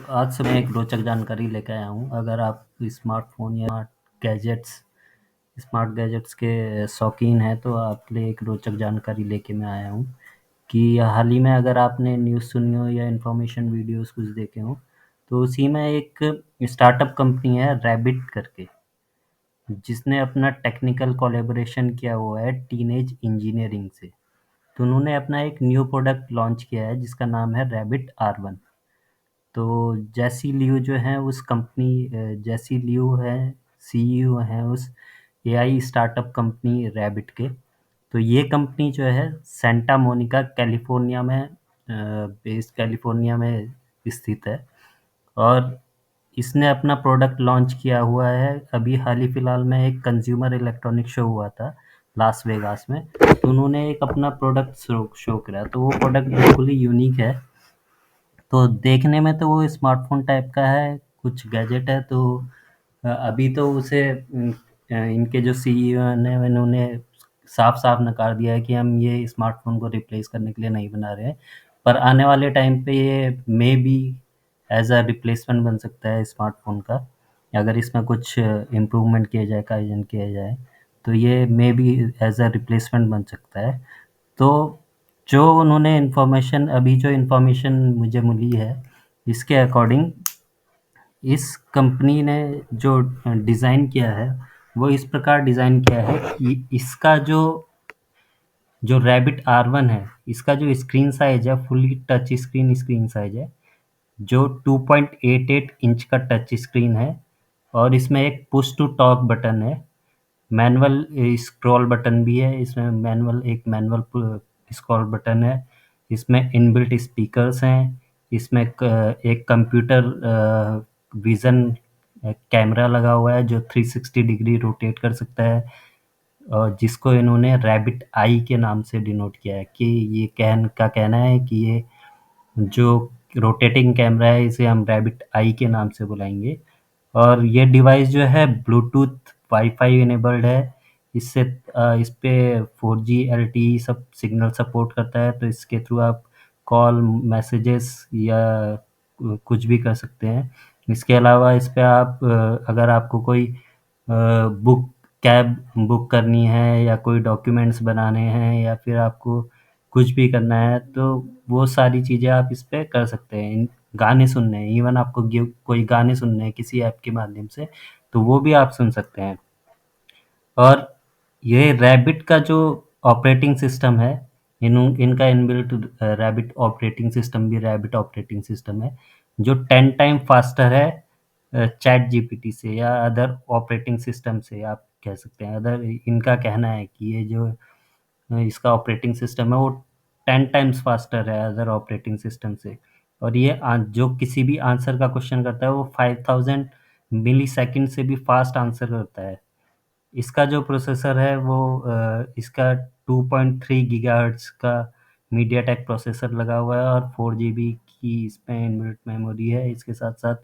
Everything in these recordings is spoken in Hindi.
आज से मैं एक रोचक जानकारी लेकर आया हूँ। अगर आप स्मार्टफ़ोन या गैजेट्स स्मार्ट गैजेट्स के शौकीन हैं, तो आपके लिए एक रोचक जानकारी लेके मैं आया हूँ कि हाल ही में अगर आपने न्यूज़ सुनी हो या इन्फॉर्मेशन वीडियोज़ कुछ देखे हों, तो उसी में एक स्टार्टअप कंपनी है रैबिट करके, जिसने अपना टेक्निकल कोलैबोरेशन किया हुआ है टीनेज इंजीनियरिंग से। तो उन्होंने अपना एक न्यू प्रोडक्ट लॉन्च किया है जिसका नाम है रैबिट R1। तो जेसी लिऊ जो हैं उस कंपनी जेसी लिऊ हैं सीईओ हैं उस एआई स्टार्टअप कंपनी रैबिट के। तो ये कंपनी जो है सेंटा मोनिका कैलिफोर्निया में कैलिफोर्निया में स्थित है। और इसने अपना प्रोडक्ट लॉन्च किया हुआ है। अभी हाल ही फिलहाल में एक कंज्यूमर इलेक्ट्रॉनिक शो हुआ था लास वेगास में, तो उन्होंने एक अपना प्रोडक्ट शो करा। तो वो प्रोडक्ट बिल्कुल ही यूनिक है। तो देखने में तो वो स्मार्टफ़ोन टाइप का है, कुछ गैजेट है। तो अभी तो उसे इनके जो सीईओ ने इन्होंने साफ-साफ नकार दिया है कि हम ये स्मार्टफ़ोन को रिप्लेस करने के लिए नहीं बना रहे हैं। पर आने वाले टाइम पे ये मेबी एज़ अ रिप्लेसमेंट बन सकता है स्मार्टफ़ोन का। अगर इसमें कुछ इम्प्रूवमेंट किया जाए, काइज़न किया जाए, तो ये मेबी एज़ अ रिप्लेसमेंट बन सकता है। तो जो इन्फॉर्मेशन मुझे मिली है, इसके अकॉर्डिंग इस कंपनी ने जो डिज़ाइन किया है, वो इस प्रकार डिज़ाइन किया है कि इसका जो जो रैबिट R1 है, इसका जो स्क्रीन साइज़ है, फुली टच स्क्रीन साइज़ है, जो 2.88 इंच का टच स्क्रीन है। और इसमें एक पुश टू टॉक बटन है। मैनुअल स्क्रॉल बटन भी है। इसमें मैनुअल स्क्रॉल बटन है। इसमें इनबिल्ट स्पीकर्स हैं। इसमें एक कंप्यूटर विज़न कैमरा लगा हुआ है जो 360 डिग्री रोटेट कर सकता है, और जिसको इन्होंने रैबिट आई के नाम से डिनोट किया है कि ये कहना है कि ये जो रोटेटिंग कैमरा है इसे हम रैबिट आई के नाम से बुलाएंगे। और ये डिवाइस जो है ब्लूटूथ वाईफाई इनेबल्ड है। इस पे 4G LTE सब सिग्नल सपोर्ट करता है। तो इसके थ्रू आप कॉल मैसेजेस या कुछ भी कर सकते हैं। इसके अलावा इस पे आप अगर आपको कोई बुक कैब बुक करनी है या कोई डॉक्यूमेंट्स बनाने हैं या फिर आपको कुछ भी करना है, तो वो सारी चीज़ें आप इस पे कर सकते हैं। गाने सुनने हैं, इवन आपको कोई गाने सुनने हैं किसी ऐप के माध्यम से, तो वो भी आप सुन सकते हैं। और ये रैबिट का जो ऑपरेटिंग सिस्टम है, इनका इनबिल्ट रैबिट ऑपरेटिंग सिस्टम भी रैबिट ऑपरेटिंग सिस्टम है, जो 10 टाइम फास्टर है चैट जीपीटी से या अदर ऑपरेटिंग सिस्टम से आप कह सकते हैं। अदर इनका कहना है कि ये जो इसका ऑपरेटिंग सिस्टम है वो 10 टाइम्स फास्टर है अदर ऑपरेटिंग सिस्टम से। और ये जो किसी भी आंसर का क्वेश्चन करता है वो 5000 मिली सेकेंड से भी फास्ट आंसर करता है। इसका जो प्रोसेसर है वो इसका 2.3 गीगाहर्ट्ज़ का मीडियाटेक प्रोसेसर लगा हुआ है और 4 जीबी की इसमें इनबिल्ट मेमोरी है। इसके साथ-साथ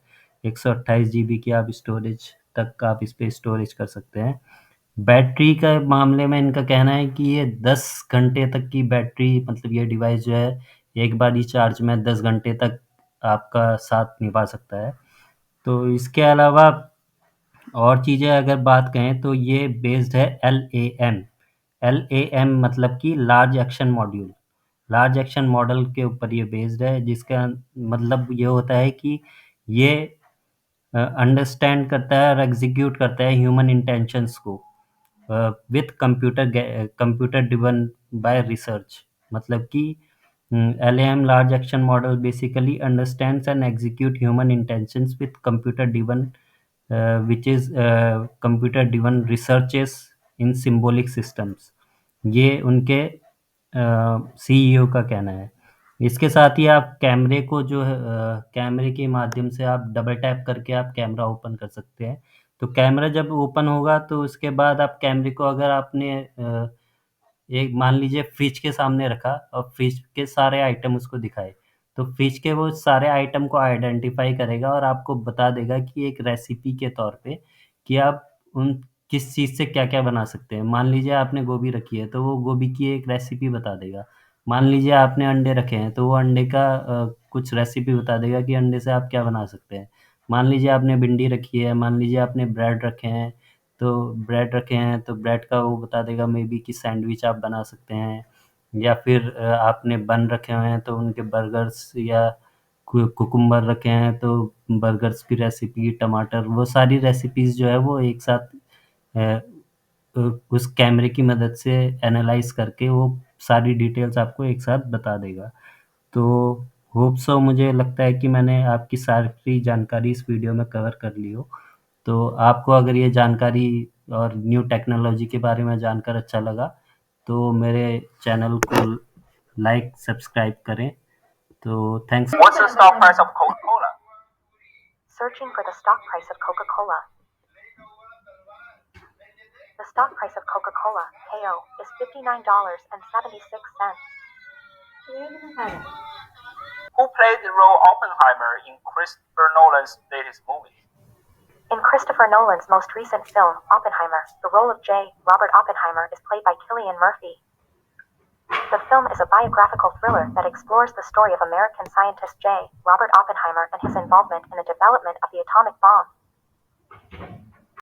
128 जीबी की आप स्टोरेज तक आप इस पे स्टोरेज कर सकते हैं। बैटरी के मामले में इनका कहना है कि ये 10 घंटे तक की बैटरी, मतलब ये डिवाइस जो है एक बार ही चार्ज में 10 घंटे तक आपका साथ निभा सकता है। तो इसके अलावा और चीज़ें अगर बात करें तो ये बेस्ड है LAM। LAM मतलब कि large action module. Large action model के ऊपर ये बेस्ड है, जिसका मतलब ये होता है कि ये अंडरस्टैंड करता है और एग्जीक्यूट करता है ह्यूमन इंटेंशंस को with computer driven by research. मतलब कि LAM large action model basically understands and execute human intentions with computer driven which is computer driven researches in symbolic systems। ये उनके सीईओ का कहना है। इसके साथ ही आप कैमरे को जो है कैमरे के माध्यम से आप डबल टैप करके आप कैमरा ओपन कर सकते हैं। तो कैमरा जब ओपन होगा तो उसके बाद आप कैमरे को अगर आपने एक मान लीजिए फ्रिज के सामने रखा और फ्रिज के सारे आइटम उसको दिखाए, तो फ्रिज के वो सारे आइटम को आइडेंटिफ़ाई करेगा और आपको बता देगा कि एक रेसिपी के तौर पे कि आप उन किस चीज़ से क्या-क्या बना सकते हैं। मान लीजिए आपने गोभी रखी है, तो वो गोभी की एक रेसिपी बता देगा। मान लीजिए आपने अंडे रखे हैं, तो वो अंडे का कुछ रेसिपी बता देगा कि अंडे से आप क्या बना सकते हैं। मान लीजिए आपने भिंडी रखी है, मान लीजिए आपने ब्रेड रखे हैं तो ब्रेड का वो बता देगा मे बी कि सैंडविच आप बना सकते हैं। या फिर आपने बन रखे हुए हैं तो उनके बर्गर्स या कुकुम्बर रखे हैं तो बर्गर्स की रेसिपी, टमाटर, वो सारी रेसिपीज़ जो है वो एक साथ अ, उस कैमरे की मदद से एनालाइज़ करके वो सारी डिटेल्स आपको एक साथ बता देगा। तो होप सो, मुझे लगता है कि मैंने आपकी सारी जानकारी इस वीडियो में कवर कर ली हो। तो आपको अगर ये जानकारी और न्यू टेक्नोलॉजी के बारे में जानकर अच्छा लगा, तो मेरे चैनल को लाइक, सब्सक्राइब करें। तो thanks. What's the stock price of Coca-Cola? Searching for the stock price of Coca-Cola. The stock price of Coca-Cola KO is $59.76. Who played the role Oppenheimer in Christopher Nolan's latest movie? In Christopher Nolan's most recent film, Oppenheimer, the role of J. Robert Oppenheimer is played by Cillian Murphy. The film is a biographical thriller that explores the story of American scientist J. Robert Oppenheimer and his involvement in the development of the atomic bomb.